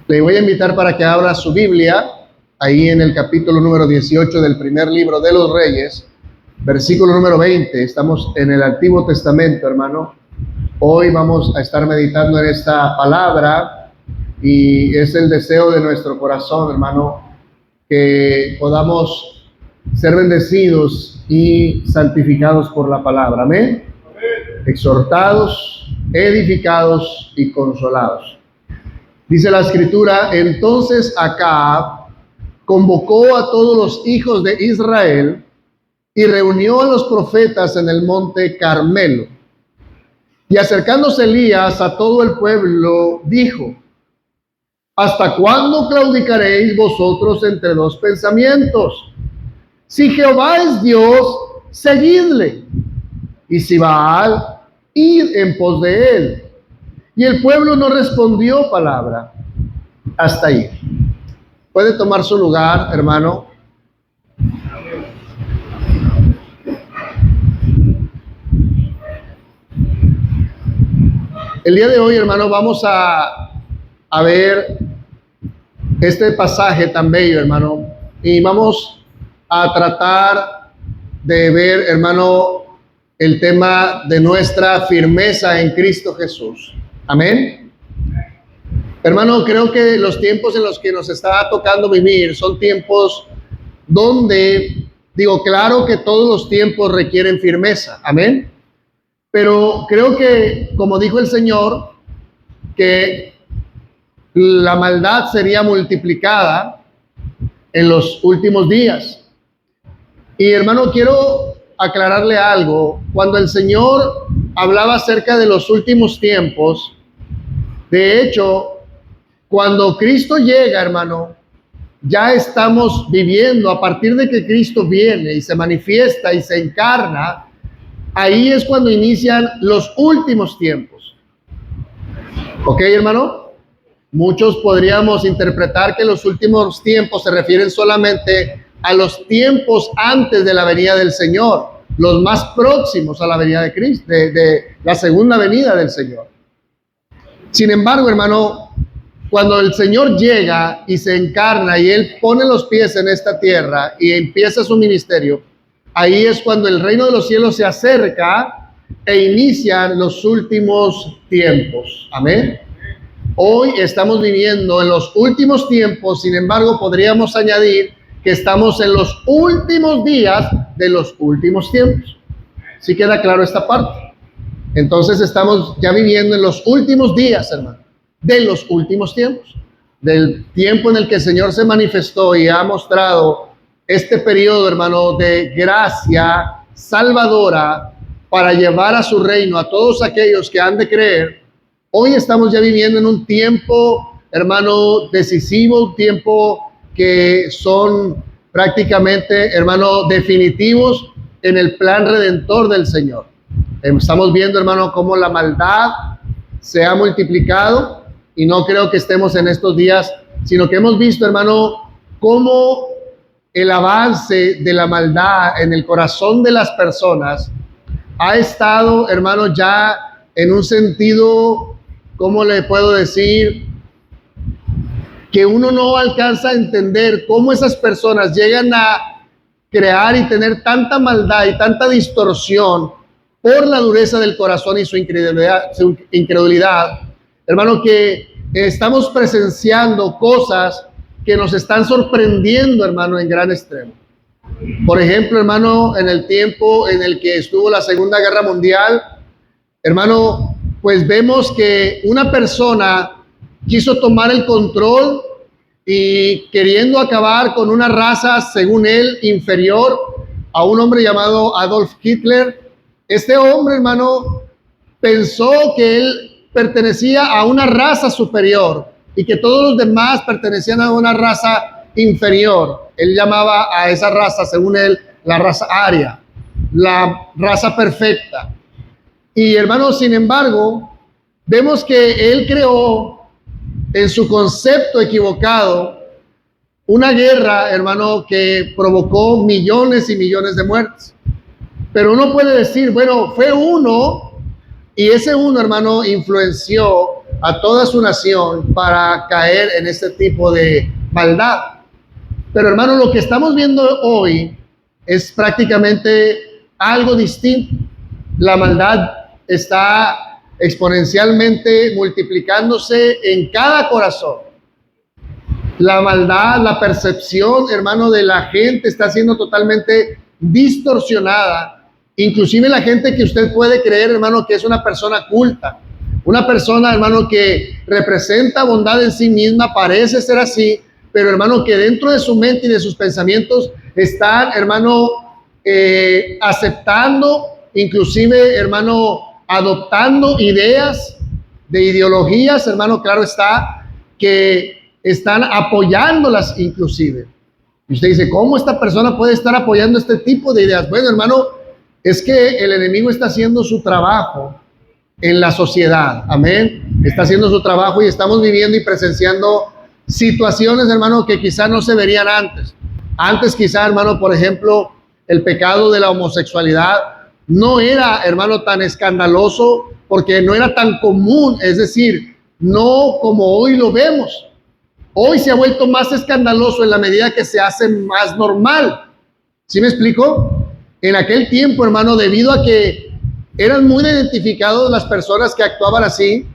Le voy a invitar para que abra su Biblia, ahí en el capítulo número 18 del primer libro de los Reyes, versículo número 20. Estamos en el Antiguo Testamento, hermano. Hoy vamos a estar meditando en esta palabra y es el deseo de nuestro corazón, hermano, que podamos ser bendecidos y santificados por la palabra. Amén. Exhortados, edificados y consolados. Dice la Escritura: entonces Acab convocó a todos los hijos de Israel y reunió a los profetas en el monte Carmelo. Y acercándose Elías a todo el pueblo, dijo: ¿hasta cuándo claudicaréis vosotros entre dos pensamientos? Si Jehová es Dios, seguidle, y si Baal, id en pos de él. Y el pueblo no respondió palabra. Hasta ahí. Puede tomar su lugar, hermano. El día de hoy, hermano, vamos a ver este pasaje tan bello, hermano, y vamos a tratar de ver, hermano, el tema de nuestra firmeza en Cristo Jesús. Amén. Hermano, creo que los tiempos en los que nos está tocando vivir son tiempos donde, claro que todos los tiempos requieren firmeza. Amén. Pero creo que, como dijo el Señor, que la maldad sería multiplicada en los últimos días. Y hermano, quiero aclararle algo. Cuando el Señor hablaba acerca de los últimos tiempos, de hecho, cuando Cristo llega, hermano, ya estamos viviendo, a partir de que Cristo viene y se manifiesta y se encarna, ahí es cuando inician los últimos tiempos. ¿Ok, hermano? Muchos podríamos interpretar que los últimos tiempos se refieren solamente a los tiempos antes de la venida del Señor, los más próximos a la venida de Cristo, de la segunda venida del Señor. Sin embargo, hermano, cuando el Señor llega y se encarna y Él pone los pies en esta tierra y empieza su ministerio, ahí es cuando el reino de los cielos se acerca e inician los últimos tiempos. Amén. Hoy estamos viviendo en los últimos tiempos, sin embargo, podríamos añadir que estamos en los últimos días de los últimos tiempos. ¿Sí queda claro esta parte? Entonces estamos ya viviendo en los últimos días, hermano, de los últimos tiempos, del tiempo en el que el Señor se manifestó y ha mostrado este periodo, hermano, de gracia salvadora para llevar a su reino a todos aquellos que han de creer. Hoy estamos ya viviendo en un tiempo, hermano, decisivo, un tiempo que son prácticamente, hermano, definitivos en el plan redentor del Señor. Estamos viendo, hermano, cómo la maldad se ha multiplicado, y no creo que estemos en estos días, sino que hemos visto, hermano, cómo el avance de la maldad en el corazón de las personas ha estado, hermano, ya en un sentido, ¿cómo le puedo decir? Que uno no alcanza a entender cómo esas personas llegan a crear y tener tanta maldad y tanta distorsión por la dureza del corazón y su incredulidad, hermano, que estamos presenciando cosas que nos están sorprendiendo, hermano, en gran extremo. Por ejemplo, hermano, en el tiempo en el que estuvo la Segunda Guerra Mundial, hermano, pues vemos que una persona quiso tomar el control y queriendo acabar con una raza, según él, inferior a un hombre llamado Adolf Hitler. Este hombre, hermano, pensó que él pertenecía a una raza superior y que todos los demás pertenecían a una raza inferior. Él llamaba a esa raza, según él, la raza aria, la raza perfecta. Y, hermano, sin embargo, vemos que él creó en su concepto equivocado una guerra, hermano, que provocó millones y millones de muertes. Pero uno puede decir, bueno, fue uno, y ese uno, hermano, influenció a toda su nación para caer en este tipo de maldad. Pero hermano, lo que estamos viendo hoy es prácticamente algo distinto. La maldad está exponencialmente multiplicándose en cada corazón. La maldad, la percepción, hermano, de la gente está siendo totalmente distorsionada. Inclusive la gente que usted puede creer, hermano, que es una persona culta, una persona, hermano, que representa bondad en sí misma, parece ser así, pero hermano, que dentro de su mente y de sus pensamientos están, hermano, aceptando, inclusive, hermano, adoptando ideas de ideologías, hermano, claro está, que están apoyándolas inclusive. Y usted dice, ¿cómo esta persona puede estar apoyando este tipo de ideas? Bueno, hermano, es que el enemigo está haciendo su trabajo en la sociedad, amén. Está haciendo su trabajo y estamos viviendo y presenciando situaciones, hermano, que quizá no se verían antes. Antes quizá, hermano, por ejemplo, el pecado de la homosexualidad no era, hermano, tan escandaloso porque no era tan común, es decir, no como hoy lo vemos. Hoy se ha vuelto más escandaloso en la medida que se hace más normal. ¿Sí me explico? En aquel tiempo, hermano, debido a que eran muy identificados las personas que actuaban así,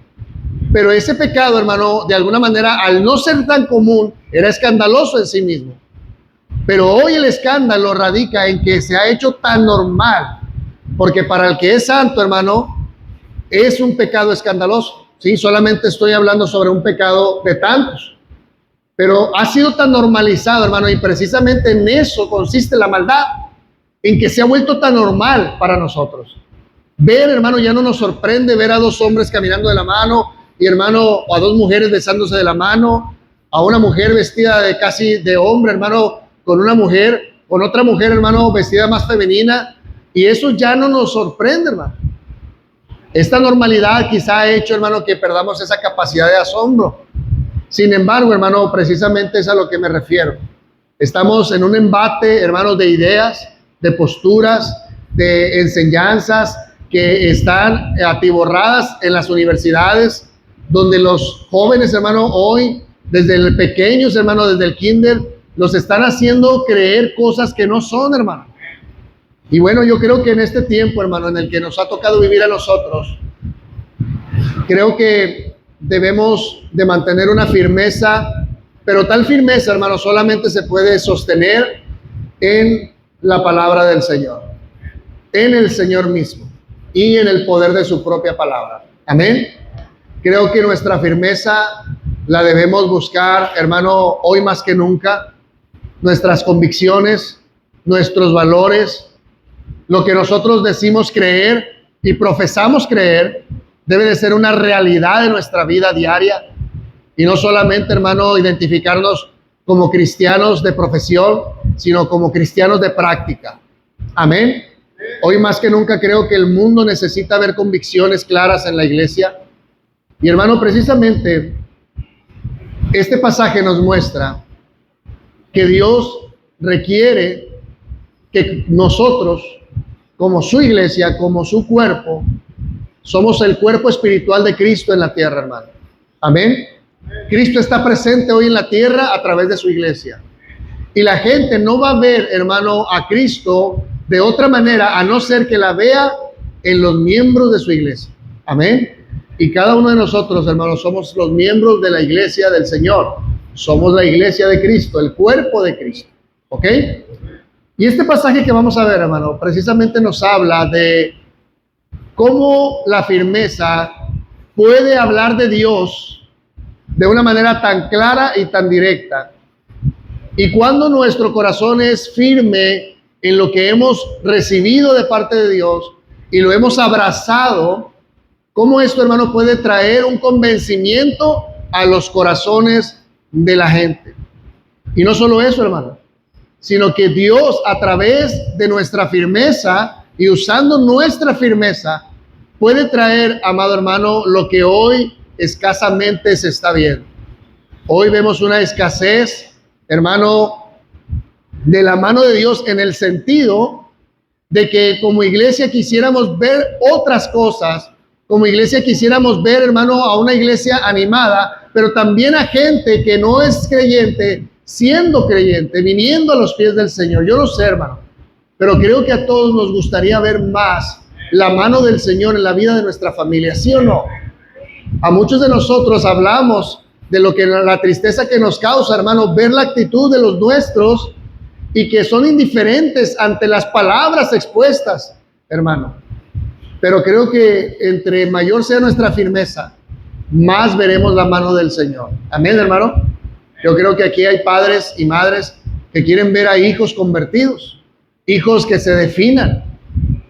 pero ese pecado, hermano, de alguna manera, al no ser tan común, era escandaloso en sí mismo. Pero hoy el escándalo radica en que se ha hecho tan normal, porque para el que es santo, hermano, es un pecado escandaloso. Sí, solamente estoy hablando sobre un pecado de tantos. Pero ha sido tan normalizado, hermano, y precisamente en eso consiste la maldad, en que se ha vuelto tan normal para nosotros. Ver, hermano, ya no nos sorprende ver a dos hombres caminando de la mano y, hermano, o a dos mujeres besándose de la mano, a una mujer vestida de casi de hombre, hermano, con una mujer, con otra mujer, hermano, vestida más femenina, y eso ya no nos sorprende, hermano. Esta normalidad quizá ha hecho, hermano, que perdamos esa capacidad de asombro. Sin embargo, hermano, precisamente es a lo que me refiero. Estamos en un embate, hermanos, de ideas, de posturas, de enseñanzas que están atiborradas en las universidades, donde los jóvenes, hermano, hoy, desde el pequeños, hermano, desde el kinder, los están haciendo creer cosas que no son, hermano. Y bueno, yo creo que en este tiempo, hermano, en el que nos ha tocado vivir a nosotros, creo que debemos de mantener una firmeza, pero tal firmeza, hermano, solamente se puede sostener en la palabra del Señor, en el Señor mismo y en el poder de su propia palabra. Amén. Creo que nuestra firmeza la debemos buscar, hermano, hoy más que nunca. Nuestras convicciones, nuestros valores, lo que nosotros decimos creer y profesamos creer, debe de ser una realidad de nuestra vida diaria y no solamente, hermano, identificarnos como cristianos de profesión, sino como cristianos de práctica. Amén. Hoy más que nunca creo que el mundo necesita ver convicciones claras en la iglesia. Y hermano, precisamente este pasaje nos muestra que Dios requiere que nosotros, como su iglesia, como su cuerpo, somos el cuerpo espiritual de Cristo en la tierra, hermano. Amén. Cristo está presente hoy en la tierra a través de su iglesia. Y la gente no va a ver, hermano, a Cristo de otra manera, a no ser que la vea en los miembros de su iglesia. Amén. Y cada uno de nosotros, hermanos, somos los miembros de la iglesia del Señor. Somos la iglesia de Cristo, el cuerpo de Cristo. ¿Ok? Y este pasaje que vamos a ver, hermano, precisamente nos habla de cómo la firmeza puede hablar de Dios de una manera tan clara y tan directa. Y cuando nuestro corazón es firme en lo que hemos recibido de parte de Dios y lo hemos abrazado, cómo esto, hermano, puede traer un convencimiento a los corazones de la gente. Y no solo eso, hermano, sino que Dios, a través de nuestra firmeza y usando nuestra firmeza, puede traer, amado hermano, lo que hoy escasamente se está viendo. Hoy vemos una escasez, hermano, de la mano de Dios, en el sentido de que como iglesia quisiéramos ver otras cosas como iglesia quisiéramos ver, hermano, a una iglesia animada, pero también a gente que no es creyente, siendo creyente, viniendo a los pies del Señor. Yo no sé, hermano, pero creo que a todos nos gustaría ver más la mano del Señor en la vida de nuestra familia, ¿sí o no? A muchos de nosotros hablamos de lo que la tristeza que nos causa, hermano, ver la actitud de los nuestros y que son indiferentes ante las palabras expuestas, hermano. Pero creo que entre mayor sea nuestra firmeza, más veremos la mano del Señor. Amén, hermano. Yo creo que aquí hay padres y madres que quieren ver a hijos convertidos, hijos que se definan,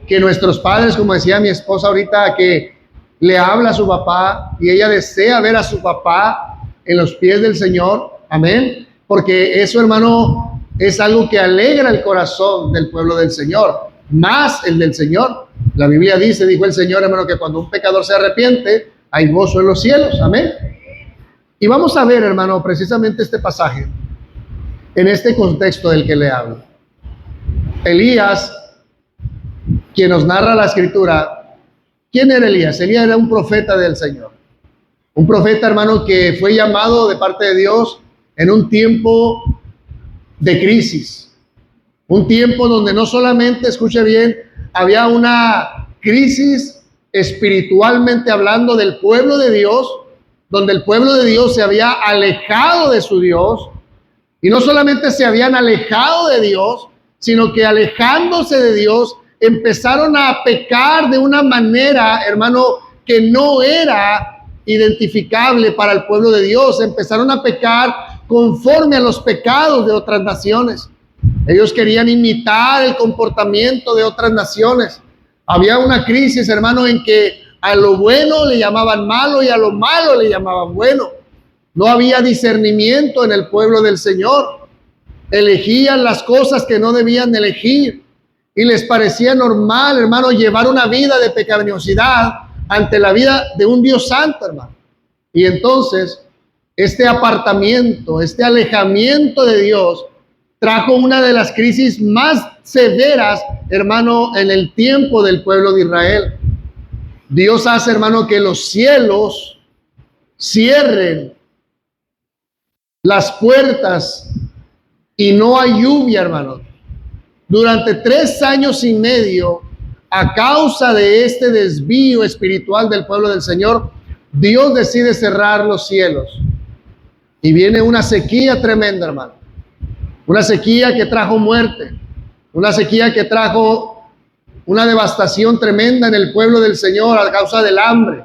que nuestros padres, como decía mi esposa ahorita, que le habla a su papá y ella desea ver a su papá en los pies del Señor. Amén. Porque eso, hermano, es algo que alegra el corazón del pueblo del Señor, más el del Señor. La Biblia dice, dijo el Señor, hermano, que cuando un pecador se arrepiente, hay gozo en los cielos. Amén. Y vamos a ver, hermano, precisamente este pasaje en este contexto del que le hablo. Elías, quien nos narra la escritura, ¿quién era Elías? Elías era un profeta del Señor. Un profeta, hermano, que fue llamado de parte de Dios en un tiempo de crisis. Un tiempo donde no solamente, escuche bien, había una crisis espiritualmente hablando del pueblo de Dios, donde el pueblo de Dios se había alejado de su Dios, y no solamente se habían alejado de Dios, sino que alejándose de Dios, empezaron a pecar de una manera, hermano, que no era identificable para el pueblo de Dios. Empezaron a pecar conforme a los pecados de otras naciones. Ellos querían imitar el comportamiento de otras naciones. Había una crisis, hermano, en que a lo bueno le llamaban malo y a lo malo le llamaban bueno. No había discernimiento en el pueblo del Señor. Elegían las cosas que no debían elegir y les parecía normal, hermano, llevar una vida de pecaminosidad ante la vida de un Dios santo, hermano. Y entonces, este apartamiento, este alejamiento de Dios trajo una de las crisis más severas, hermano, en el tiempo del pueblo de Israel. Dios hace, hermano, que los cielos cierren las puertas y no hay lluvia, hermano. Durante 3 años y medio, a causa de este desvío espiritual del pueblo del Señor, Dios decide cerrar los cielos. Y viene una sequía tremenda, hermano. Una sequía que trajo muerte. Una sequía que trajo una devastación tremenda en el pueblo del Señor a causa del hambre.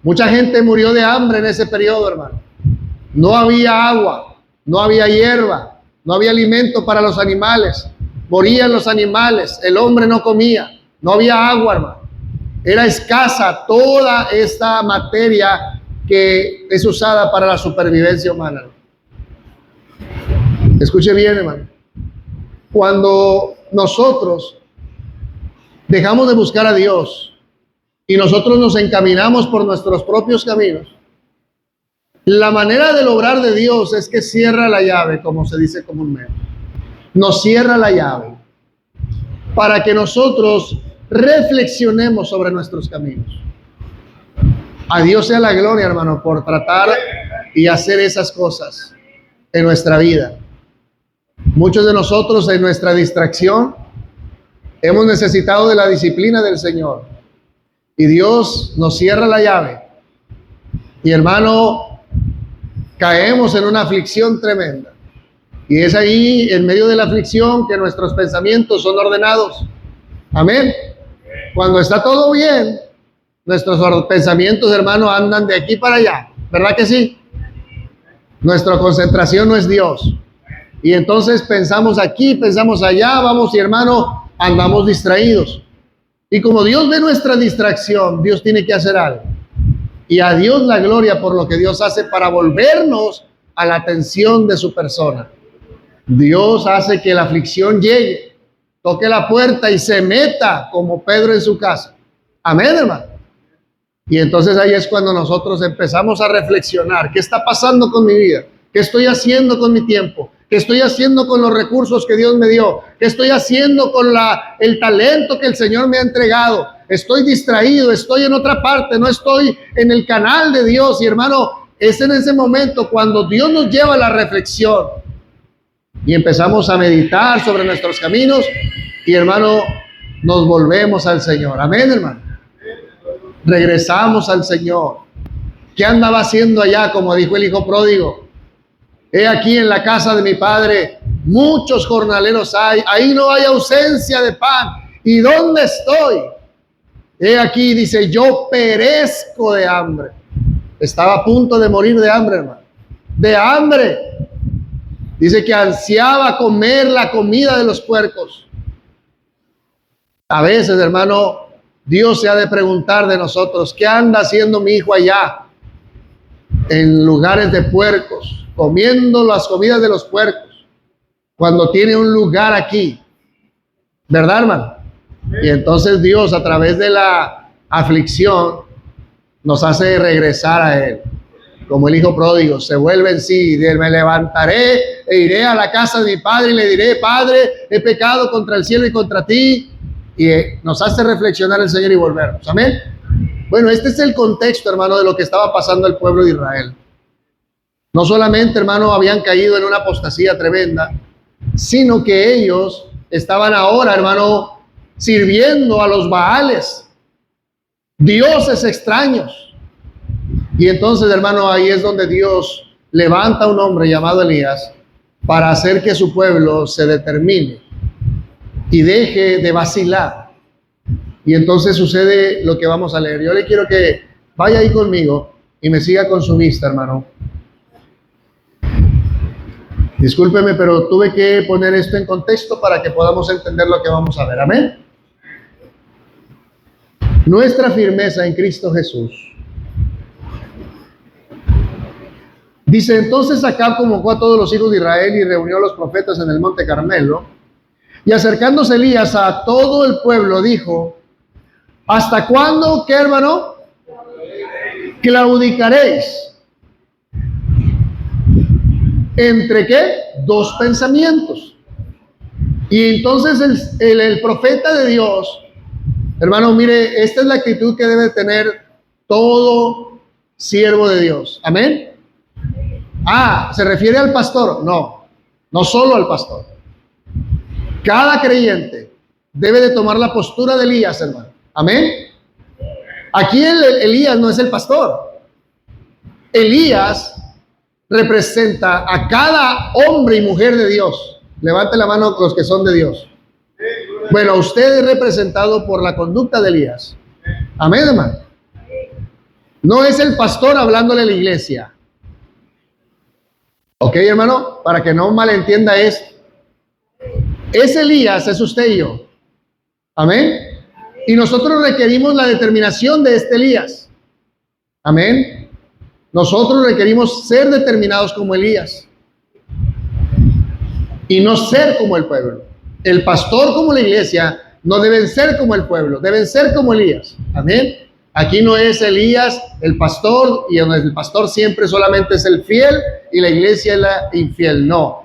Mucha gente murió de hambre en ese periodo, hermano. No había agua, no había hierba, no había alimento para los animales. Morían los animales, el hombre no comía, no había agua, hermano. Era escasa toda esta materia que es usada para la supervivencia humana. Escuche bien, hermano. Cuando nosotros dejamos de buscar a Dios y nosotros nos encaminamos por nuestros propios caminos, la manera del obrar de Dios es que cierra la llave, como se dice comúnmente. Nos cierra la llave para que nosotros reflexionemos sobre nuestros caminos. A Dios sea la gloria, hermano, por tratar y hacer esas cosas en nuestra vida. Muchos de nosotros en nuestra distracción hemos necesitado de la disciplina del Señor y Dios nos cierra la llave y, hermano, caemos en una aflicción tremenda. Y es ahí, en medio de la aflicción, que nuestros pensamientos son ordenados. Amén. Cuando está todo bien, nuestros pensamientos, hermano, andan de aquí para allá. ¿Verdad que sí? Nuestra concentración no es Dios. Y entonces pensamos aquí, pensamos allá, vamos y, hermano, andamos distraídos. Y como Dios ve nuestra distracción, Dios tiene que hacer algo. Y a Dios la gloria por lo que Dios hace para volvernos a la atención de su persona. Dios hace que la aflicción llegue, toque la puerta y se meta como Pedro en su casa. Amén, hermano. Y entonces ahí es cuando nosotros empezamos a reflexionar. ¿Qué está pasando con mi vida? ¿Qué estoy haciendo con mi tiempo? ¿Qué estoy haciendo con los recursos que Dios me dio? ¿Qué estoy haciendo con el talento que el Señor me ha entregado? Estoy distraído, estoy en otra parte, no estoy en el canal de Dios. Y hermano, es en ese momento cuando Dios nos lleva a la reflexión y empezamos a meditar sobre nuestros caminos y hermano, nos volvemos al Señor. Amén, hermano. Regresamos al Señor. ¿Qué andaba haciendo allá? Como dijo el hijo pródigo. He aquí en la casa de mi padre muchos jornaleros hay. Ahí no hay ausencia de pan. ¿Y dónde estoy? He aquí, dice, yo perezco de hambre. Estaba a punto de morir de hambre, hermano. De hambre. Dice que ansiaba comer la comida de los puercos. A veces, hermano, Dios se ha de preguntar de nosotros, ¿qué anda haciendo mi hijo allá? En lugares de puercos, comiendo las comidas de los puercos, cuando tiene un lugar aquí. ¿Verdad, hermano? Y entonces Dios, a través de la aflicción, nos hace regresar a Él. Como el hijo pródigo, se vuelve en sí. Me levantaré e iré a la casa de mi padre y le diré, Padre, he pecado contra el cielo y contra ti. Y nos hace reflexionar el Señor y volvernos. Amén. Bueno, este es el contexto, hermano, de lo que estaba pasando al pueblo de Israel. No solamente, hermano, habían caído en una apostasía tremenda, sino que ellos estaban ahora, hermano, sirviendo a los Baales, dioses extraños. Y entonces, hermano, ahí es donde Dios levanta a un hombre llamado Elías para hacer que su pueblo se determine y deje de vacilar. Y entonces sucede lo que vamos a leer. Yo le quiero que vaya ahí conmigo y me siga con su vista, hermano. Discúlpeme, pero tuve que poner esto en contexto para que podamos entender lo que vamos a ver. Amén. Nuestra firmeza en Cristo Jesús. Dice, entonces Acab convocó a todos los hijos de Israel y reunió a los profetas en el monte Carmelo. Y acercándose Elías a todo el pueblo, dijo, ¿hasta cuándo, qué, hermano? Claudicaréis. ¿Entre qué? Dos pensamientos. Y entonces el profeta de Dios, hermano, mire, esta es la actitud que debe tener todo siervo de Dios. Amén. ¿Se refiere al pastor? No, no solo al pastor. Cada creyente debe de tomar la postura de Elías, hermano. Amén. Aquí Elías no es el pastor. Elías representa a cada hombre y mujer de Dios. Levante la mano los que son de Dios. Bueno, usted es representado por la conducta de Elías. Amén, hermano. No es el pastor hablándole a la iglesia. Ok, hermano, para que no malentienda esto. Ese Elías es usted y yo. Amén. Y nosotros requerimos la determinación de este Elías. Amén. Nosotros requerimos ser determinados como Elías. Y no ser como el pueblo. El pastor como la iglesia no deben ser como el pueblo, deben ser como Elías. Amén. Aquí no es Elías el pastor y el pastor siempre solamente es el fiel y la iglesia es la infiel. No.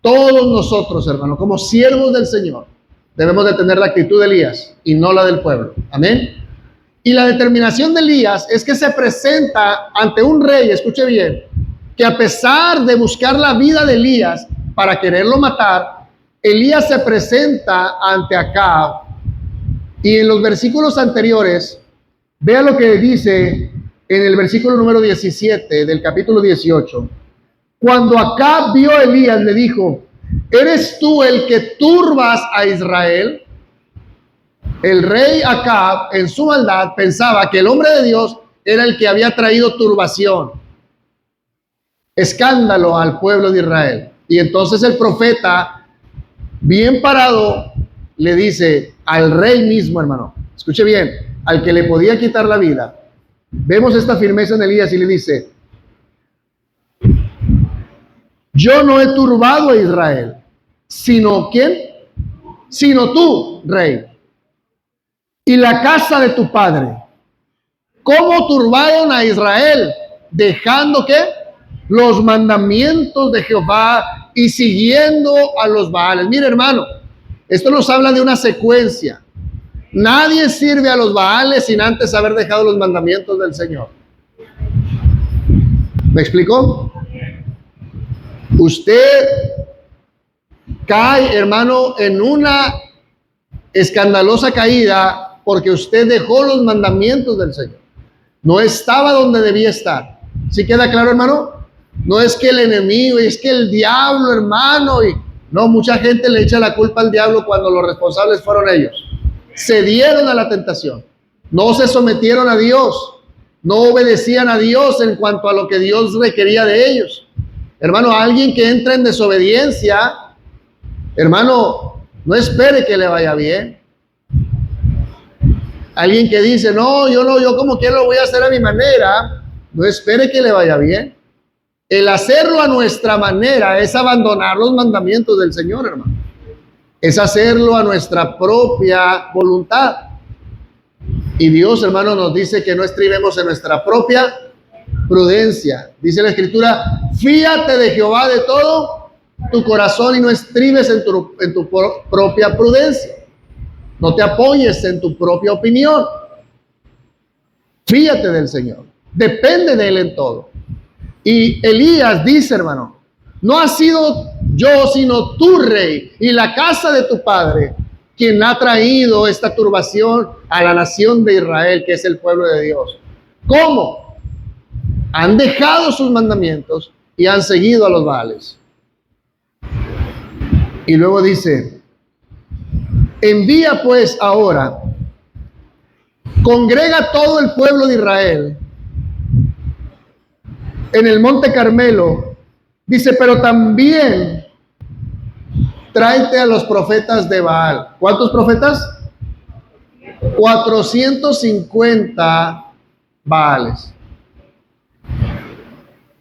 Todos nosotros, hermano, como siervos del Señor, debemos de tener la actitud de Elías y no la del pueblo. Amén. Y la determinación de Elías es que se presenta ante un rey, escuche bien, que a pesar de buscar la vida de Elías para quererlo matar, Elías se presenta ante Acab. Y en los versículos anteriores, vea lo que dice en el versículo número 17 del capítulo 18. Cuando Acab vio a Elías, le dijo, ¿eres tú el que turbas a Israel? El rey Acab, en su maldad, pensaba que el hombre de Dios era el que había traído turbación, escándalo al pueblo de Israel. Y entonces el profeta, bien parado, le dice al rey mismo, hermano, escuche bien, al que le podía quitar la vida. Vemos esta firmeza en Elías y le dice, yo no he turbado a Israel, sino ¿quién? Sino tú, rey, y la casa de tu padre. ¿Cómo turbaron a Israel? Dejando ¿qué? Los mandamientos de Jehová y siguiendo a los Baales. Mire, hermano, esto nos habla de una secuencia. Nadie sirve a los Baales sin antes haber dejado los mandamientos del Señor. ¿Me explicó? Usted cae, hermano, en una escandalosa caída porque usted dejó los mandamientos del Señor. No estaba donde debía estar. ¿Sí queda claro, hermano? No es que el enemigo, es que el diablo, hermano. No, mucha gente le echa la culpa al diablo cuando los responsables fueron ellos. Cedieron a la tentación. No se sometieron a Dios. No obedecían a Dios en cuanto a lo que Dios requería de ellos. Hermano, alguien que entra en desobediencia, hermano, no espere que le vaya bien. Alguien que dice, no, yo como quiera lo voy a hacer a mi manera, no espere que le vaya bien. El hacerlo a nuestra manera es abandonar los mandamientos del Señor, hermano. Es hacerlo a nuestra propia voluntad. Y Dios, hermano, nos dice que no estribemos en nuestra propia prudencia. Dice la Escritura, fíate de Jehová de todo tu corazón y no estribes en tu propia prudencia. No te apoyes en tu propia opinión. Fíjate del Señor. Depende de Él en todo. Y Elías dice, hermano, no ha sido yo, sino tu rey y la casa de tu padre, quien ha traído esta turbación a la nación de Israel, que es el pueblo de Dios. ¿Cómo? Han dejado sus mandamientos y han seguido a los Baales. Y luego dice, envía pues ahora, congrega todo el pueblo de Israel en el monte Carmelo. Dice, pero también tráete a los profetas de Baal. ¿Cuántos profetas? 450 Baales.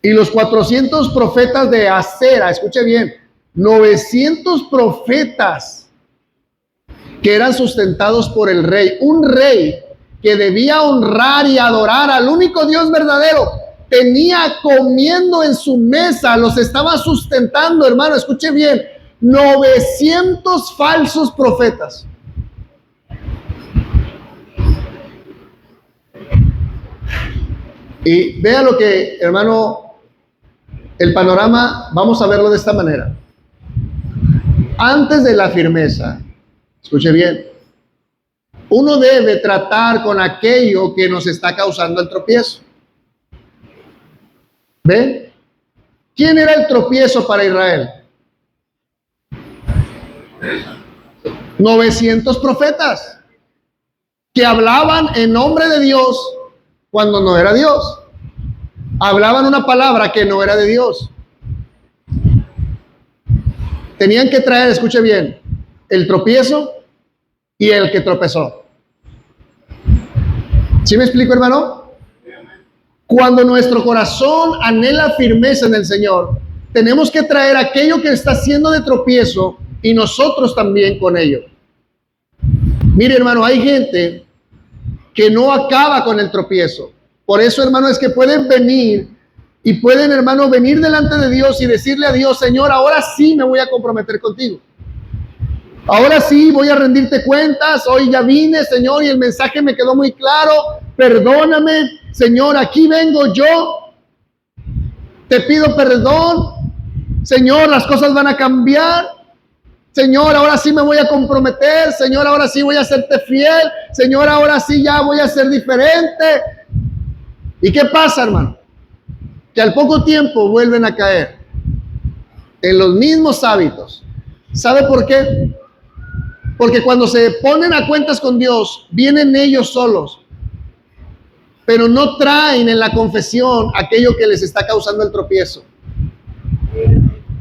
Y los 400 profetas de Acera, escuche bien, 900 profetas que eran sustentados por el rey. Un rey que debía honrar y adorar al único Dios verdadero, tenía comiendo en su mesa, los estaba sustentando, hermano, escuche bien, 900 falsos profetas. Y vea lo que, hermano, el panorama, vamos a verlo de esta manera. Antes de la firmeza, escuche bien, uno debe tratar con aquello que nos está causando el tropiezo. ¿Ve? ¿Quién era el tropiezo para Israel? 900 profetas que hablaban en nombre de Dios cuando no era Dios. Hablaban una palabra que no era de Dios. Tenían que traer, escuche bien, el tropiezo y el que tropezó. ¿Sí me explico, hermano? Cuando nuestro corazón anhela firmeza en el Señor, tenemos que traer aquello que está haciendo de tropiezo y nosotros también con ello. Mire, hermano, hay gente que no acaba con el tropiezo. Por eso, hermano, es que pueden venir y pueden, hermano, venir delante de Dios y decirle a Dios, Señor, ahora sí me voy a comprometer contigo. Ahora sí voy a rendirte cuentas. Hoy ya vine, Señor, y el mensaje me quedó muy claro. Perdóname, Señor, aquí vengo yo. Te pido perdón. Señor, las cosas van a cambiar. Señor, ahora sí me voy a comprometer. Señor, ahora sí voy a serte fiel. Señor, ahora sí ya voy a ser diferente. ¿Y qué pasa, hermano? Que al poco tiempo vuelven a caer en los mismos hábitos. ¿Sabe por qué? Porque cuando se ponen a cuentas con Dios, vienen ellos solos, pero no traen en la confesión aquello que les está causando el tropiezo.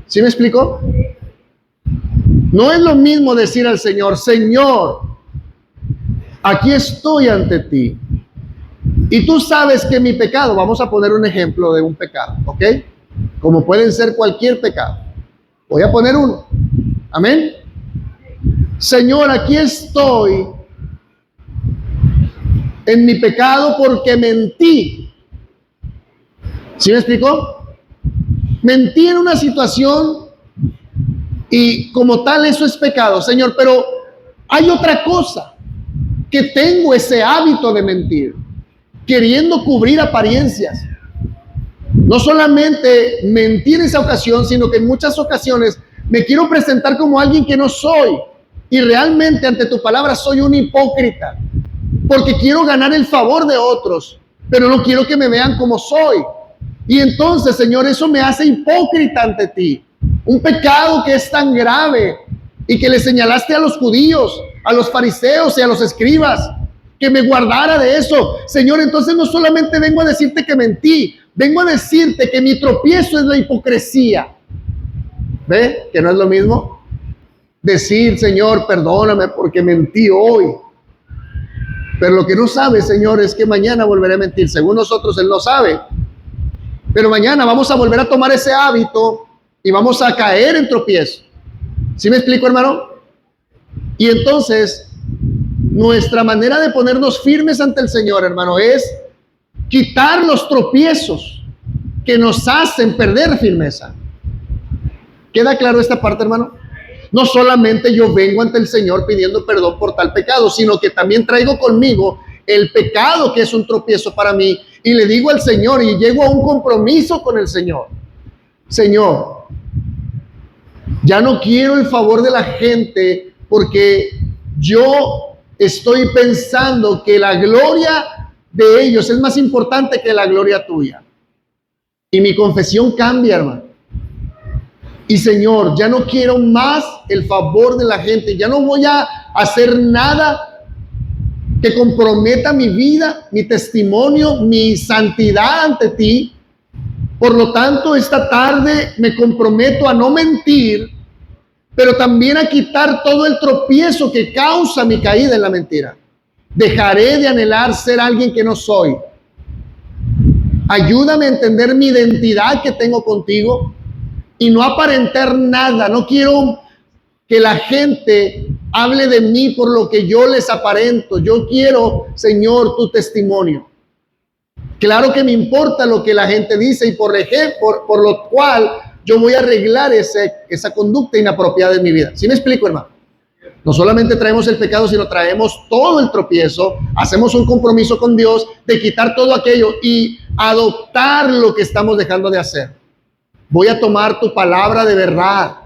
¿Sí me explico? No es lo mismo decir al Señor, Señor, aquí estoy ante ti. Y tú sabes que mi pecado, vamos a poner un ejemplo de un pecado, ¿ok? Como pueden ser cualquier pecado. Voy a poner uno. Amén. Señor, aquí estoy en mi pecado porque mentí. ¿Sí me explicó? Mentí en una situación Y como tal, eso es pecado, Señor. Pero hay otra cosa, que tengo ese hábito de mentir, queriendo cubrir apariencias. No solamente mentir en esa ocasión, sino que en muchas ocasiones me quiero presentar como alguien que no soy. Y realmente ante tu palabra soy un hipócrita, porque quiero ganar el favor de otros, pero no quiero que me vean como soy. Y entonces, Señor, eso me hace hipócrita ante ti. Un pecado que es tan grave y que le señalaste a los judíos, a los fariseos y a los escribas, que me guardara de eso. Señor, entonces no solamente vengo a decirte que mentí, vengo a decirte que mi tropiezo es la hipocresía. ¿Ve? Que no es lo mismo decir, Señor, perdóname porque mentí hoy. Pero lo que no sabe, Señor, es que mañana volveré a mentir. Según nosotros, Él no sabe. Pero mañana vamos a volver a tomar ese hábito y vamos a caer en tropiezo. ¿Sí me explico, hermano? Y entonces, nuestra manera de ponernos firmes ante el Señor, hermano, es quitar los tropiezos que nos hacen perder firmeza. ¿Queda claro esta parte, hermano? No solamente yo vengo ante el Señor pidiendo perdón por tal pecado, sino que también traigo conmigo el pecado que es un tropiezo para mí y le digo al Señor y llego a un compromiso con el Señor. Señor, ya no quiero el favor de la gente porque yo estoy pensando que la gloria de ellos es más importante que la gloria tuya. Y mi confesión cambia, hermano. Y Señor, ya no quiero más el favor de la gente. Ya no voy a hacer nada que comprometa mi vida, mi testimonio, mi santidad ante ti. Por lo tanto, esta tarde me comprometo a no mentir, pero también a quitar todo el tropiezo que causa mi caída en la mentira. Dejaré de anhelar ser alguien que no soy. Ayúdame a entender mi identidad que tengo contigo y no aparentar nada. No quiero que la gente hable de mí por lo que yo les aparento. Yo quiero, Señor, tu testimonio. Claro que me importa lo que la gente dice y por lo cual yo voy a arreglar esa conducta inapropiada en mi vida. ¿Sí me explico, hermano? No solamente traemos el pecado, sino traemos todo el tropiezo, hacemos un compromiso con Dios de quitar todo aquello y adoptar lo que estamos dejando de hacer. Voy a tomar tu palabra de verdad.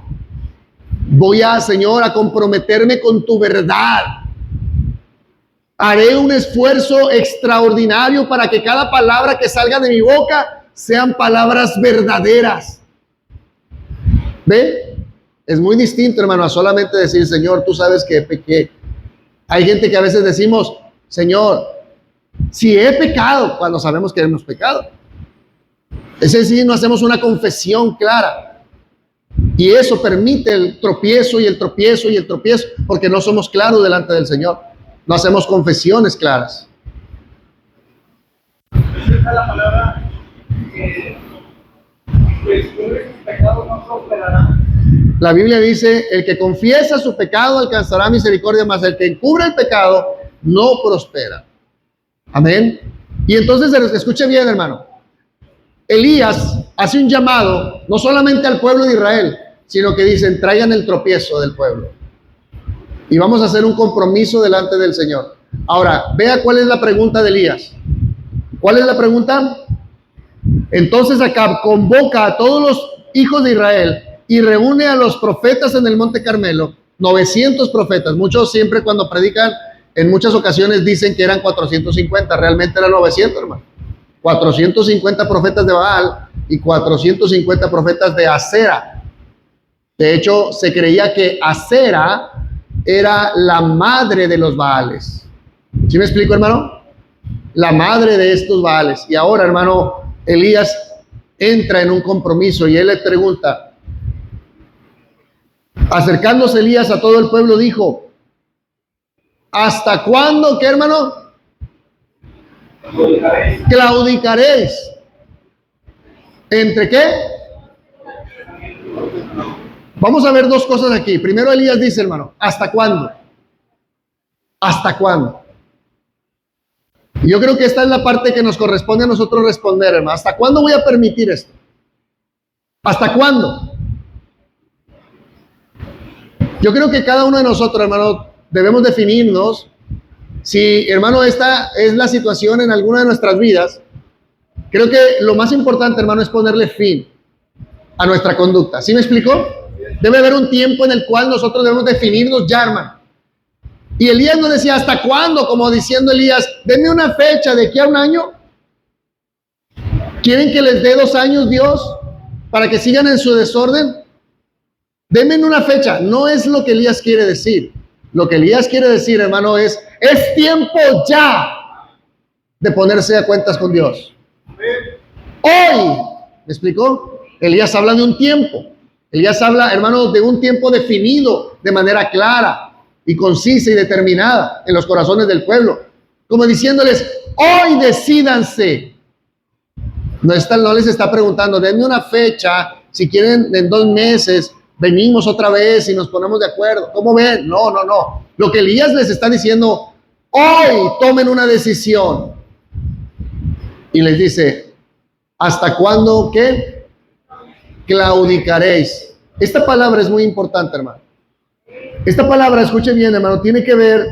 Voy a, Señor, a comprometerme con tu verdad. Haré un esfuerzo extraordinario para que cada palabra que salga de mi boca sean palabras verdaderas. ¿Ve? Es muy distinto, hermano, a solamente decir, Señor, tú sabes que pequé. Hay gente que a veces decimos, Señor, si he pecado, cuando sabemos que hemos pecado. Es decir, no hacemos una confesión clara. Y eso permite el tropiezo y el tropiezo y el tropiezo, porque no somos claros delante del Señor. No hacemos confesiones claras. Esa es la palabra que descubre sus pecados no prosperarán. La Biblia dice, el que confiesa su pecado alcanzará misericordia, mas el que encubre el pecado no prospera. Amén. Y entonces, escuche bien, hermano. Elías hace un llamado, no solamente al pueblo de Israel, sino que dicen, traigan el tropiezo del pueblo. Y vamos a hacer un compromiso delante del Señor. Ahora, vea cuál es la pregunta de Elías. ¿Cuál es la pregunta? Entonces Acab convoca a todos los hijos de Israel y reúne a los profetas en el Monte Carmelo, 900 profetas. Muchos siempre cuando predican, en muchas ocasiones dicen que eran 450, realmente eran 900, hermano. 450 profetas de Baal y 450 profetas de Asera. De hecho, se creía que Asera era la madre de los Baales. ¿Sí me explico, hermano? La madre de estos Baales. Y ahora, hermano, Elías entra en un compromiso y él le pregunta, acercándose Elías a todo el pueblo, dijo, ¿hasta cuándo, qué, hermano? Claudicaréis. ¿Entre qué? Vamos a ver dos cosas aquí. Primero Elías dice, hermano, ¿hasta cuándo? ¿Hasta cuándo? Y yo creo que esta es la parte que nos corresponde a nosotros responder, hermano. ¿Hasta cuándo voy a permitir esto? ¿Hasta cuándo? Yo creo que cada uno de nosotros, hermano, debemos definirnos. Si, hermano, esta es la situación en alguna de nuestras vidas, creo que lo más importante, hermano, es ponerle fin a nuestra conducta. ¿Sí me explicó? Debe haber un tiempo en el cual nosotros debemos definirnos ya, hermano. Y Elías nos decía, ¿hasta cuándo? Como diciendo Elías, denme una fecha, ¿de aquí a un año? ¿Quieren que les dé 2 años, Dios, para que sigan en su desorden? Denme una fecha. No es lo que Elías quiere decir. Lo que Elías quiere decir, hermano, es tiempo ya de ponerse a cuentas con Dios. Hoy, ¿me explicó? Elías habla de un tiempo. Elías habla, hermano, de un tiempo definido de manera clara y concisa y determinada en los corazones del pueblo. Como diciéndoles, hoy decídanse. No les está preguntando, denme una fecha, si quieren en 2 meses, venimos otra vez y nos ponemos de acuerdo. ¿Cómo ven? No. Lo que Elías les está diciendo, hoy tomen una decisión. Y les dice, ¿hasta cuándo qué? Claudicaréis. Esta palabra es muy importante, hermano. Esta palabra, escuche bien, hermano, tiene que ver,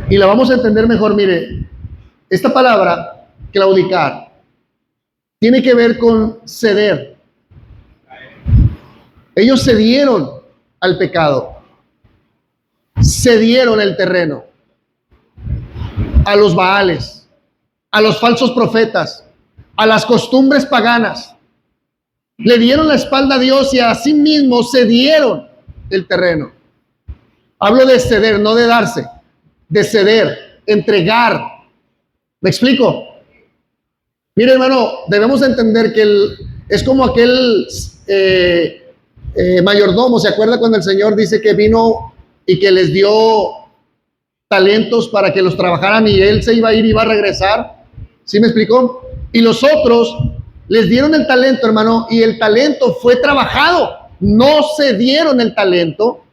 y la vamos a entender mejor, mire, esta palabra, claudicar, tiene que ver con ceder. Ellos cedieron al pecado, cedieron el terreno a los baales, a los falsos profetas, a las costumbres paganas. Le dieron la espalda a Dios y a sí mismos cedieron el terreno. Hablo de ceder, no de darse, de ceder, entregar. ¿Me explico? Mire, hermano, debemos entender que es como aquel mayordomo. ¿Se acuerda cuando el Señor dice que vino y que les dio talentos para que los trabajaran y él se iba a ir y iba a regresar? ¿Sí me explicó? Y los otros les dieron el talento, hermano, y el talento fue trabajado. No se dieron el talento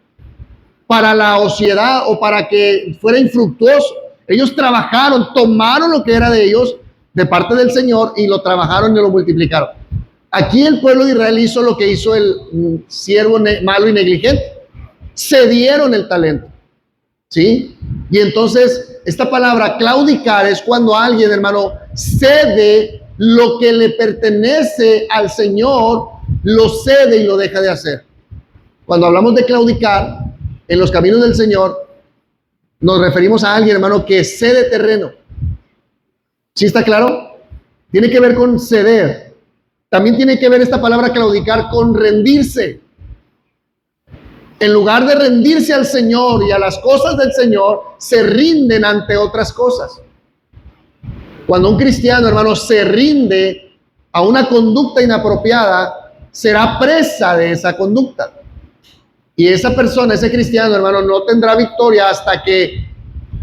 para la ociedad o para que fuera infructuoso. Ellos trabajaron, tomaron lo que era de ellos, de parte del Señor, y lo trabajaron y lo multiplicaron. Aquí el pueblo de Israel hizo lo que hizo el siervo malo y negligente. Cedieron el talento. ¿Sí? Y entonces, esta palabra claudicar es cuando alguien, hermano, cede lo que le pertenece al Señor, lo cede y lo deja de hacer. Cuando hablamos de claudicar en los caminos del Señor, nos referimos a alguien, hermano, que cede terreno. ¿Sí está claro? Tiene que ver con ceder. También tiene que ver esta palabra claudicar con rendirse. En lugar de rendirse al Señor y a las cosas del Señor, se rinden ante otras cosas. Cuando un cristiano, hermano, se rinde a una conducta inapropiada, será presa de esa conducta. Y esa persona, ese cristiano, hermano, no tendrá victoria hasta que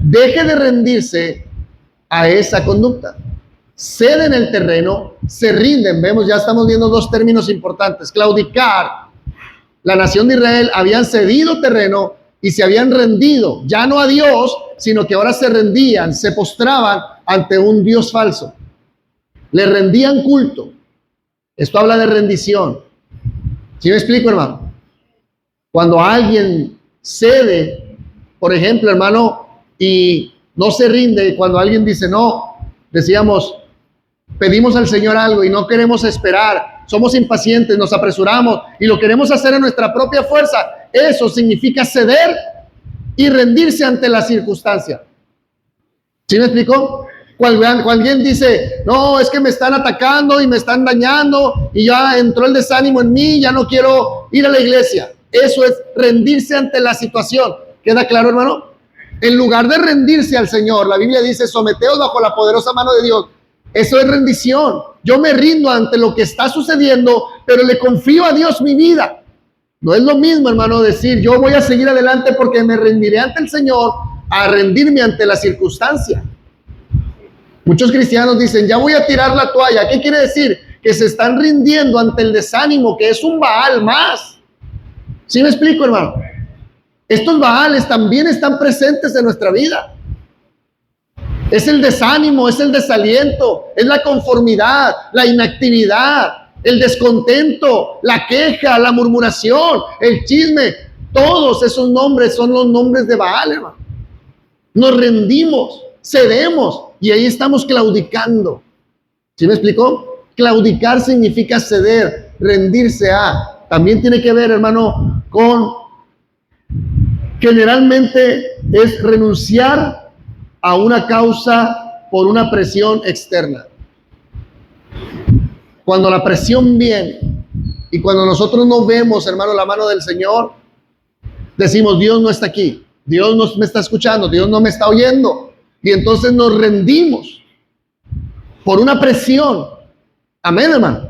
deje de rendirse a esa conducta. Ceden el terreno, se rinden. Vemos, ya estamos viendo 2 términos importantes. Claudicar. La nación de Israel habían cedido terreno y se habían rendido, ya no a Dios, sino que ahora se rendían, se postraban ante un Dios falso. Le rendían culto. Esto habla de rendición. ¿Sí me explico, hermano? Cuando alguien cede, por ejemplo, hermano, y no se rinde, cuando alguien dice no, decíamos, pedimos al Señor algo y no queremos esperar, somos impacientes, nos apresuramos y lo queremos hacer en nuestra propia fuerza. Eso significa ceder y rendirse ante la circunstancia. ¿Sí me explicó? Cuando alguien dice, no, es que me están atacando y me están dañando y ya entró el desánimo en mí, ya no quiero ir a la iglesia. Eso es rendirse ante la situación. ¿Queda claro, hermano? En lugar de rendirse al Señor, la Biblia dice, someteos bajo la poderosa mano de Dios. Eso es rendición. Yo me rindo ante lo que está sucediendo, pero le confío a Dios mi vida. No es lo mismo, hermano, decir yo voy a seguir adelante porque me rendiré ante el Señor, a rendirme ante la circunstancia. Muchos cristianos dicen, ya voy a tirar la toalla. ¿Qué quiere decir? Que se están rindiendo ante el desánimo, que es un Baal más. ¿Sí me explico, hermano? Estos Baales también están presentes en nuestra vida. Es el desánimo, es el desaliento, es la conformidad, la inactividad, el descontento, la queja, la murmuración, el chisme. Todos esos nombres son los nombres de Baal, hermano. Nos rendimos, cedemos y ahí estamos claudicando. ¿Sí me explicó? Claudicar significa ceder, rendirse a. También tiene que ver, hermano, con generalmente es renunciar a una causa por una presión externa. Cuando la presión viene y cuando nosotros no vemos, hermano, la mano del Señor, decimos, Dios no está aquí, Dios no me está escuchando, Dios no me está oyendo. Y entonces nos rendimos por una presión. Amén, hermano.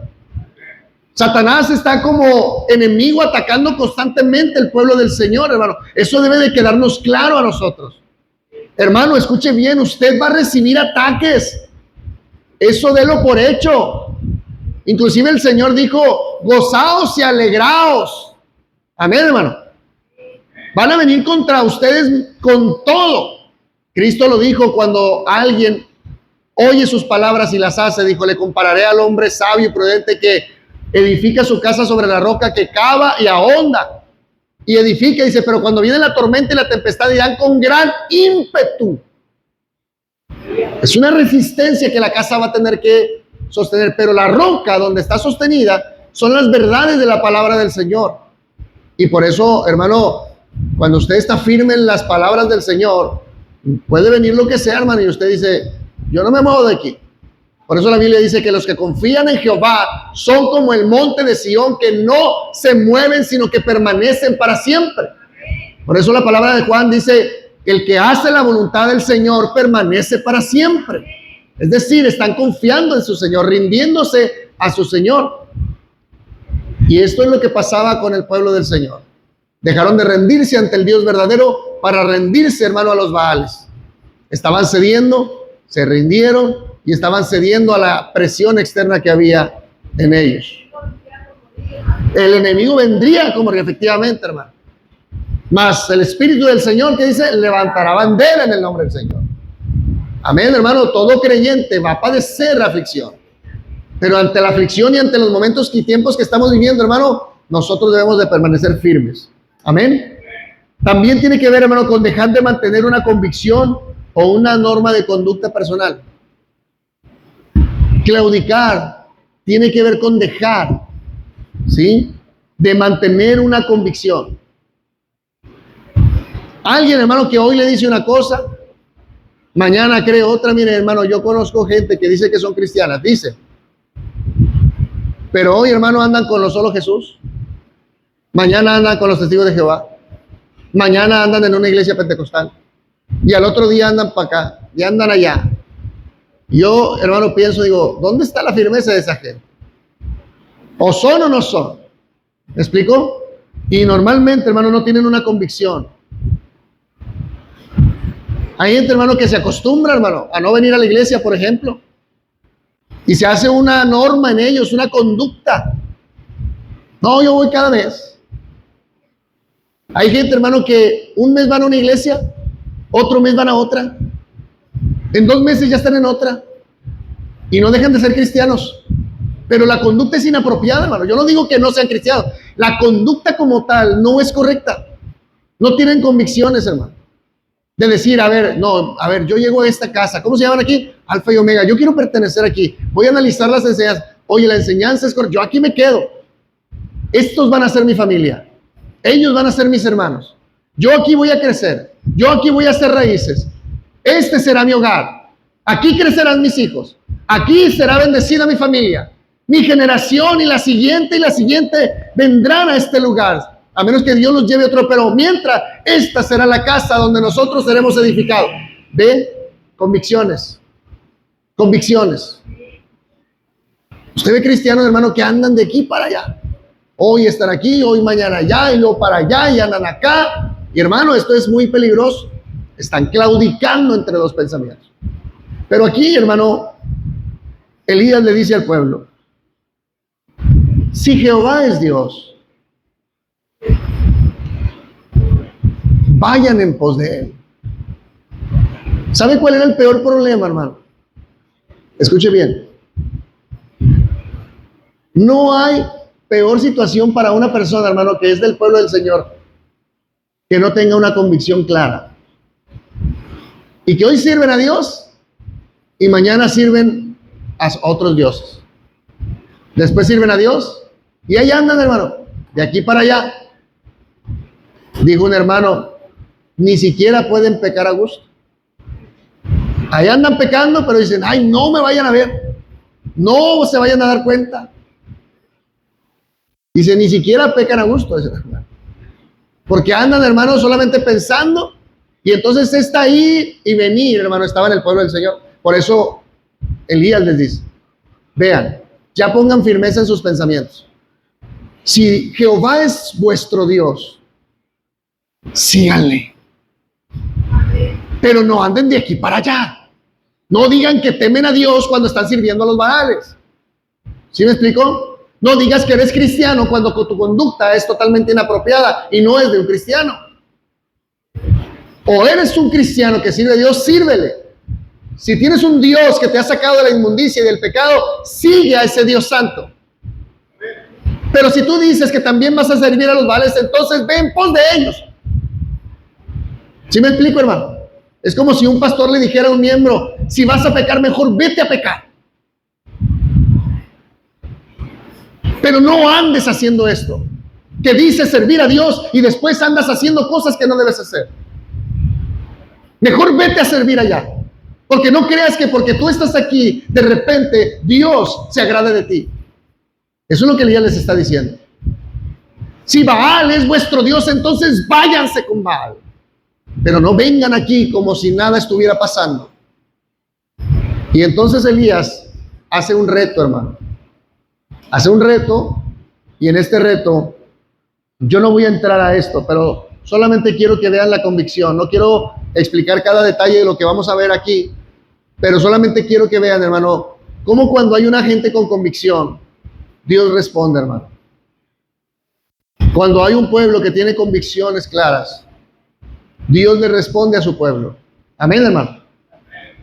Satanás está como enemigo atacando constantemente el pueblo del Señor, hermano. Eso debe de quedarnos claro a nosotros. Hermano, escuche bien, usted va a recibir ataques. Eso délo por hecho. Inclusive el Señor dijo, gozaos y alegraos. Amén, hermano. Van a venir contra ustedes con todo. Cristo lo dijo cuando alguien oye sus palabras y las hace. Dijo, le compararé al hombre sabio y prudente que edifica su casa sobre la roca, que cava y ahonda. Y edifica, dice, pero cuando viene la tormenta y la tempestad irán con gran ímpetu. Es una resistencia que la casa va a tener que sostener, pero la roca donde está sostenida son las verdades de la palabra del Señor. Y por eso, hermano, cuando usted está firme en las palabras del Señor, puede venir lo que sea, hermano, y usted dice, yo no me muevo de aquí. Por eso la Biblia dice que los que confían en Jehová son como el monte de Sión, que no se mueven, sino que permanecen para siempre. Por eso la palabra de Juan dice, el que hace la voluntad del Señor permanece para siempre. Es decir, están confiando en su Señor, rindiéndose a su Señor. Y esto es lo que pasaba con el pueblo del Señor. Dejaron de rendirse ante el Dios verdadero para rendirse, hermano, a los Baales. Estaban cediendo, se rindieron y estaban cediendo a la presión externa que había en ellos. El enemigo vendría como efectivamente, hermano. Mas el Espíritu del Señor, que dice, levantará bandera en el nombre del Señor. Amén, hermano. Todo creyente va a padecer aflicción. Pero ante la aflicción y ante los momentos y tiempos que estamos viviendo, hermano, nosotros debemos de permanecer firmes. Amén. También tiene que ver, hermano, con dejar de mantener una convicción o una norma de conducta personal. Claudicar tiene que ver con dejar, ¿sí?, de mantener una convicción. Alguien, hermano, que hoy le dice una cosa, mañana cree otra. Mire, hermano, yo conozco gente que dice que son cristianas, dice, pero hoy, hermano, andan con los solo Jesús, mañana andan con los testigos de Jehová, mañana andan en una iglesia pentecostal y al otro día andan para acá y andan allá. Yo, hermano, pienso, digo, ¿dónde está la firmeza de esa gente? ¿O son o no son? ¿Me explico? Y normalmente, hermano, no tienen una convicción. Hay gente, hermano, que se acostumbra, hermano, a no venir a la iglesia, por ejemplo, y se hace una norma en ellos, una conducta. No, yo voy cada mes. Hay gente, hermano, que un mes van a una iglesia, otro mes van a otra. En 2 meses ya están en otra. Y no dejan de ser cristianos. Pero la conducta es inapropiada, hermano. Yo no digo que no sean cristianos. La conducta como tal no es correcta. No tienen convicciones, hermano. De decir, a ver, yo llego a esta casa. ¿Cómo se llaman aquí? Alfa y Omega. Yo quiero pertenecer aquí. Voy a analizar las enseñanzas. Oye, la enseñanza es correcta. Yo aquí me quedo. Estos van a ser mi familia. Ellos van a ser mis hermanos. Yo aquí voy a crecer. Yo aquí voy a hacer raíces. Este será mi hogar. Aquí crecerán mis hijos. Aquí será bendecida mi familia. Mi generación y la siguiente vendrán a este lugar. A menos que Dios los lleve a otro. Pero mientras, esta será la casa donde nosotros seremos edificados. ¿Ve? Convicciones. Convicciones. Usted ve cristianos, hermano, que andan de aquí para allá. Hoy están aquí, hoy mañana allá, y luego para allá, y andan acá. Y hermano, esto es muy peligroso. Están claudicando entre dos pensamientos. Pero aquí, hermano, Elías le dice al pueblo, si Jehová es Dios, vayan en pos de él. ¿Sabe cuál era el peor problema, hermano? Escuche bien. No hay peor situación para una persona, hermano, que es del pueblo del Señor, que no tenga una convicción clara. Y que hoy sirven a Dios y mañana sirven a otros dioses. Después sirven a Dios y ahí andan, hermano, de aquí para allá. Dijo un hermano, ni siquiera pueden pecar a gusto. Ahí andan pecando, pero dicen, ay, no me vayan a ver, no se vayan a dar cuenta. Dice, ni siquiera pecan a gusto. Porque andan, hermano, solamente pensando. Y entonces está ir y venir, hermano, estaba en el pueblo del Señor. Por eso Elías les dice, vean, ya pongan firmeza en sus pensamientos. Si Jehová es vuestro Dios, síganle. Pero no anden de aquí para allá. No digan que temen a Dios cuando están sirviendo a los Baales. ¿Sí me explico? No digas que eres cristiano cuando tu conducta es totalmente inapropiada y no es de un cristiano. O eres un cristiano que sirve a Dios, sírvele. Si tienes un Dios que te ha sacado de la inmundicia y del pecado, sigue a ese Dios santo. Pero si tú dices que también vas a servir a los Baales, entonces ve en pos de ellos. ¿Sí me explico, hermano? Es como si un pastor le dijera a un miembro, si vas a pecar, mejor vete a pecar. Pero no andes haciendo esto, que dices servir a Dios y después andas haciendo cosas que no debes hacer. Mejor vete a servir allá, porque no creas que porque tú estás aquí, de repente Dios se agrade de ti. Eso es lo que Elías les está diciendo. Si Baal es vuestro Dios, entonces váyanse con Baal. Pero no vengan aquí como si nada estuviera pasando. Y entonces Elías hace un reto, hermano. Hace un reto, y en este reto, yo no voy a entrar a esto, pero solamente quiero que vean la convicción. No quiero explicar cada detalle de lo que vamos a ver aquí, pero solamente quiero que vean, hermano, cómo cuando hay una gente con convicción, Dios responde, hermano. Cuando hay un pueblo que tiene convicciones claras, Dios le responde a su pueblo. Amén, hermano.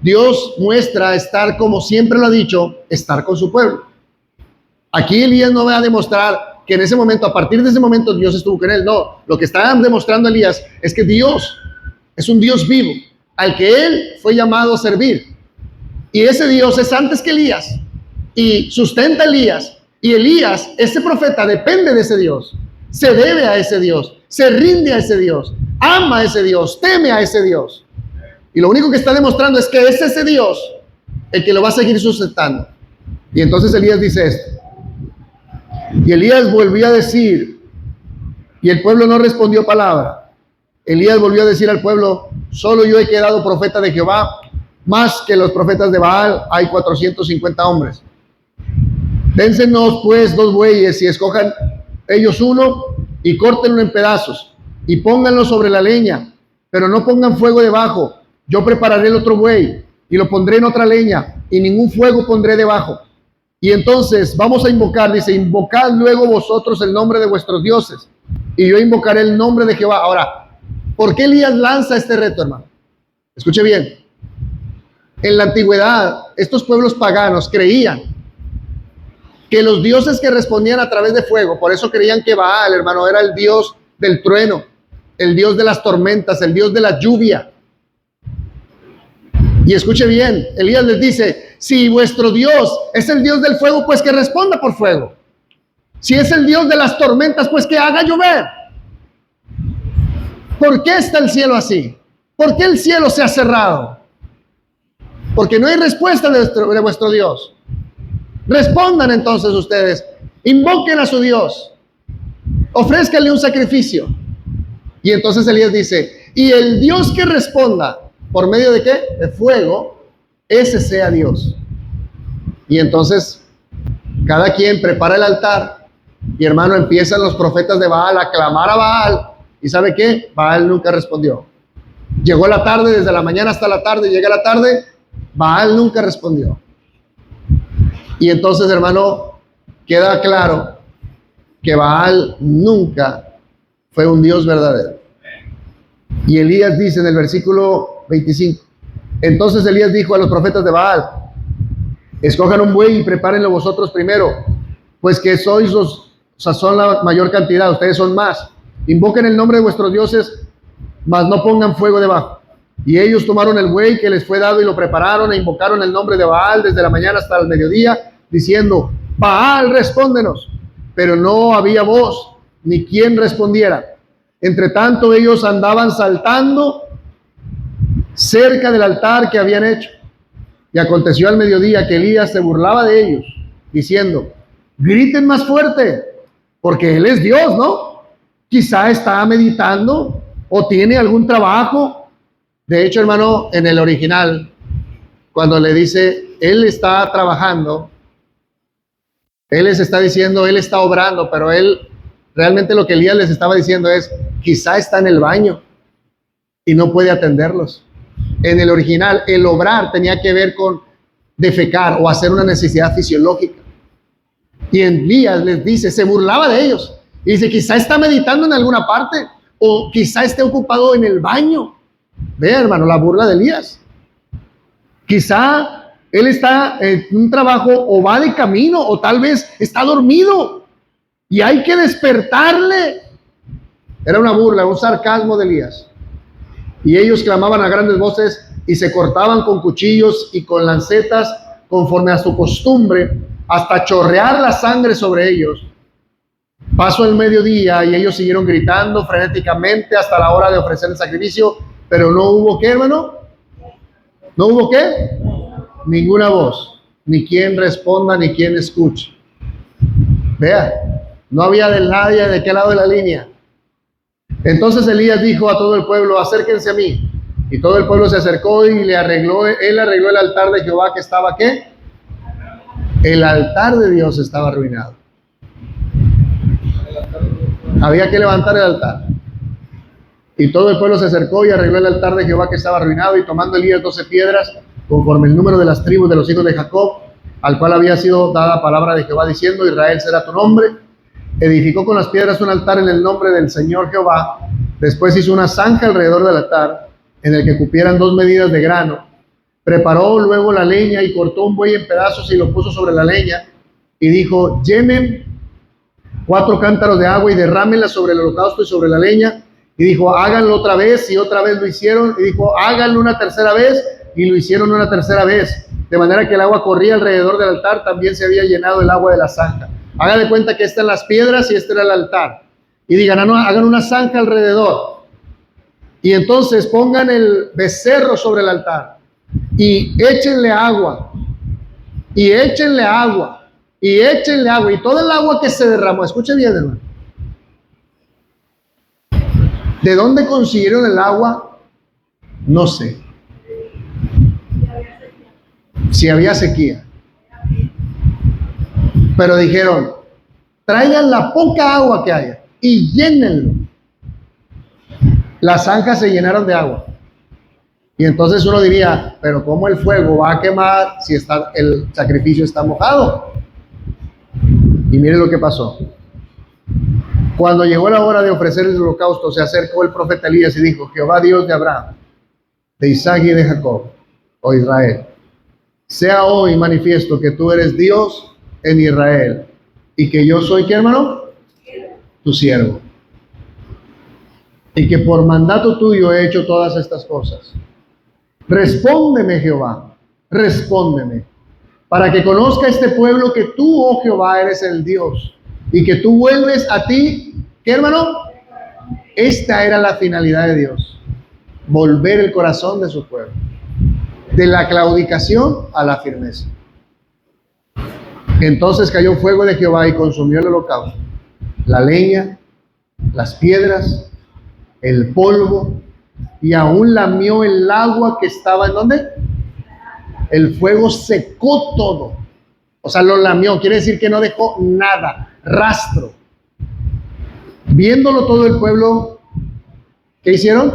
Dios muestra estar, como siempre lo ha dicho, estar con su pueblo. Aquí Elías no va a demostrar que en ese momento, a partir de ese momento, Dios estuvo con él. No, lo que está demostrando Elías es que Dios es un Dios vivo, al que él fue llamado a servir. Y ese Dios es antes que Elías, y sustenta a Elías. Y Elías, ese profeta, depende de ese Dios, se debe a ese Dios, se rinde a ese Dios, ama a ese Dios, teme a ese Dios. Y lo único que está demostrando es que es ese Dios el que lo va a seguir sustentando. Y entonces Elías dice esto. Y Elías volvió a decir, y el pueblo no respondió palabra. Elías volvió a decir al pueblo, solo yo he quedado profeta de Jehová, más que los profetas de Baal hay 450 hombres. Dénsenos pues 2 bueyes y escojan ellos uno y córtenlo en pedazos y pónganlo sobre la leña, pero no pongan fuego debajo. Yo prepararé el otro buey y lo pondré en otra leña y ningún fuego pondré debajo. Y entonces vamos a invocar, dice, invocad luego vosotros el nombre de vuestros dioses y yo invocaré el nombre de Jehová. Ahora, ¿por qué Elías lanza este reto, hermano? Escuche bien. En la antigüedad, estos pueblos paganos creían que los dioses que respondían a través de fuego, por eso creían que Baal, hermano, era el dios del trueno, el dios de las tormentas, el dios de la lluvia. Y escuche bien, Elías les dice, si vuestro Dios es el Dios del fuego, pues que responda por fuego. Si es el Dios de las tormentas, pues que haga llover. ¿Por qué está el cielo así? ¿Por qué el cielo se ha cerrado? Porque no hay respuesta de vuestro Dios. Respondan entonces ustedes, invoquen a su Dios, ofrézcanle un sacrificio. Y entonces Elías dice, y el Dios que responda, ¿por medio de qué? De fuego, ese sea Dios. Y entonces cada quien prepara el altar y hermano empiezan los profetas de Baal a clamar a Baal. ¿Y sabe qué? Baal nunca respondió. Llegó la tarde, desde la mañana hasta la tarde, llega la tarde, Baal nunca respondió. Y entonces, hermano, queda claro que Baal nunca fue un Dios verdadero. Y Elías dice en el versículo 25, entonces Elías dijo a los profetas de Baal, escojan un buey y prepárenlo vosotros primero, pues que sois los, o sea, son la mayor cantidad, ustedes son más. Invoquen el nombre de vuestros dioses, mas no pongan fuego debajo. Y ellos tomaron el buey que les fue dado y lo prepararon e invocaron el nombre de Baal desde la mañana hasta el mediodía, diciendo: Baal, respóndenos. Pero no había voz, ni quien respondiera. Entre tanto ellos andaban saltando cerca del altar que habían hecho. Y aconteció al mediodía que Elías se burlaba de ellos, diciendo: griten más fuerte, porque Él es Dios, ¿no? Quizá está meditando o tiene algún trabajo. De hecho, hermano, en el original, cuando le dice, Él está trabajando, Él les está diciendo, Él está obrando, pero Él, realmente lo que Elías les estaba diciendo es, quizá está en el baño y no puede atenderlos. En el original, el obrar tenía que ver con defecar o hacer una necesidad fisiológica. Y Elías les dice, se burlaba de ellos. Y dice, quizá está meditando en alguna parte o quizá esté ocupado en el baño. Vea, hermano, la burla de Elías. Quizá él está en un trabajo o va de camino o tal vez está dormido y hay que despertarle. Era una burla, un sarcasmo de Elías. Y ellos clamaban a grandes voces y se cortaban con cuchillos y con lancetas conforme a su costumbre, hasta chorrear la sangre sobre ellos. Pasó el mediodía y ellos siguieron gritando frenéticamente hasta la hora de ofrecer el sacrificio, pero no hubo ¿qué, hermano? ¿No hubo qué? Ninguna voz, ni quien responda, ni quien escuche. Vea, no había de nadie de qué lado de la línea. Entonces Elías dijo a todo el pueblo, acérquense a mí. Y todo el pueblo se acercó y él arregló el altar de Jehová que estaba, ¿qué? El altar de Dios estaba arruinado. Había que levantar el altar. Y todo el pueblo se acercó y arregló el altar de Jehová que estaba arruinado, y tomando Elías 12 piedras, conforme el número de las tribus de los hijos de Jacob, al cual había sido dada palabra de Jehová diciendo, Israel será tu nombre, edificó con las piedras un altar en el nombre del Señor Jehová. Después hizo una zanja alrededor del altar, en el que cupieran 2 medidas de grano. Preparó luego la leña y cortó un buey en pedazos y lo puso sobre la leña, y dijo, llenen 4 cántaros de agua y derrámenla sobre el holocausto y sobre la leña. Y dijo, háganlo otra vez, y otra vez lo hicieron. Y dijo, háganlo una tercera vez, y lo hicieron una tercera vez. De manera que el agua corría alrededor del altar, también se había llenado el agua de la zanja. Hagan de cuenta que estas las piedras y este era el altar. Y digan, hagan una zanja alrededor. Y entonces pongan el becerro sobre el altar. Y échenle agua. Y échenle agua. Y échenle agua. Y todo el agua que se derramó. Escuche bien, hermano. ¿De dónde consiguieron el agua? No sé. Si había sequía. Pero dijeron, traigan la poca agua que haya y llénenlo. Las zanjas se llenaron de agua. Y entonces uno diría, pero ¿cómo el fuego va a quemar si el sacrificio está mojado? Y mire lo que pasó. Cuando llegó la hora de ofrecer el holocausto, se acercó el profeta Elías y dijo, Jehová Dios de Abraham, de Isaac y de Jacob, o Israel, sea hoy manifiesto que tú eres Dios en Israel y que yo soy, ¿qué, hermano? Tu siervo. Y que por mandato tuyo he hecho todas estas cosas. Respóndeme, Jehová, respóndeme, para que conozca este pueblo que tú, oh Jehová, eres el Dios y que tú vuelves a ti, ¿qué, hermano? Esta era la finalidad de Dios, volver el corazón de su pueblo, de la claudicación a la firmeza. Entonces cayó fuego de Jehová y consumió el holocausto, la leña, las piedras, el polvo, y aún lamió el agua que estaba ¿en dónde? El fuego secó todo. O sea, lo lamió, quiere decir que no dejó nada, rastro. Viéndolo todo el pueblo, ¿qué hicieron?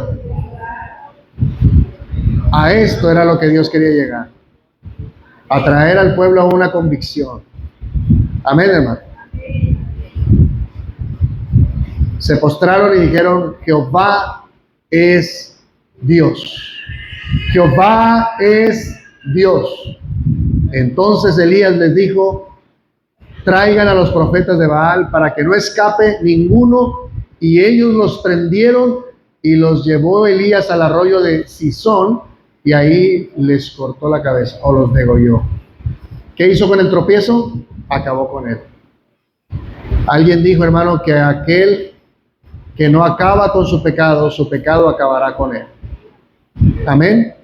A esto era lo que Dios quería llegar. A traer al pueblo a una convicción. Amén, hermano. Se postraron y dijeron, Jehová es Dios. Jehová es Dios. Entonces Elías les dijo, traigan a los profetas de Baal para que no escape ninguno. Y ellos los prendieron y los llevó Elías al arroyo de Sison y ahí les cortó la cabeza o los degolló. ¿Qué hizo con el tropiezo? Acabó con él. Alguien dijo, hermano, que aquel que no acaba con su pecado acabará con él. Amén.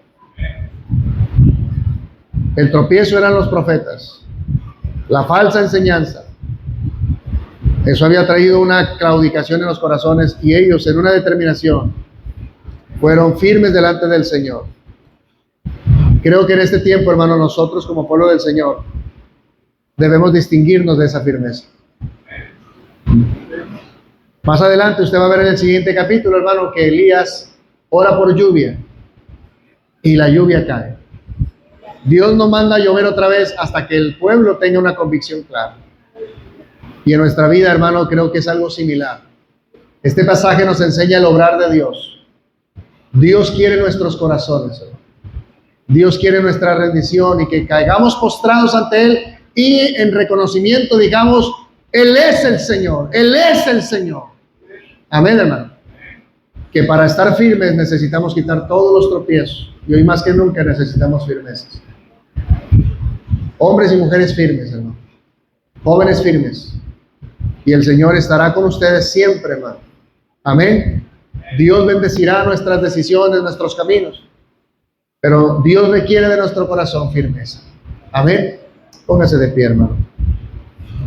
El tropiezo eran los profetas, la falsa enseñanza. Eso había traído una claudicación en los corazones y ellos en una determinación fueron firmes delante del Señor. Creo que en este tiempo, hermano, nosotros como pueblo del Señor debemos distinguirnos de esa firmeza. Más adelante usted va a ver en el siguiente capítulo, hermano, que Elías ora por lluvia y la lluvia cae. Dios no manda a llover otra vez hasta que el pueblo tenga una convicción clara. Y en nuestra vida, hermano, creo que es algo similar. Este pasaje nos enseña el obrar de Dios. Dios quiere nuestros corazones, hermano. Dios quiere nuestra rendición y que caigamos postrados ante Él y en reconocimiento digamos, Él es el Señor, Él es el Señor. Amén, hermano. Que para estar firmes necesitamos quitar todos los tropiezos y hoy más que nunca necesitamos firmezas. Hombres y mujeres firmes, hermano. Jóvenes firmes. Y el Señor estará con ustedes siempre, hermano. Amén. Dios bendecirá nuestras decisiones, nuestros caminos. Pero Dios requiere de nuestro corazón firmeza. Amén. Póngase de pie, hermano.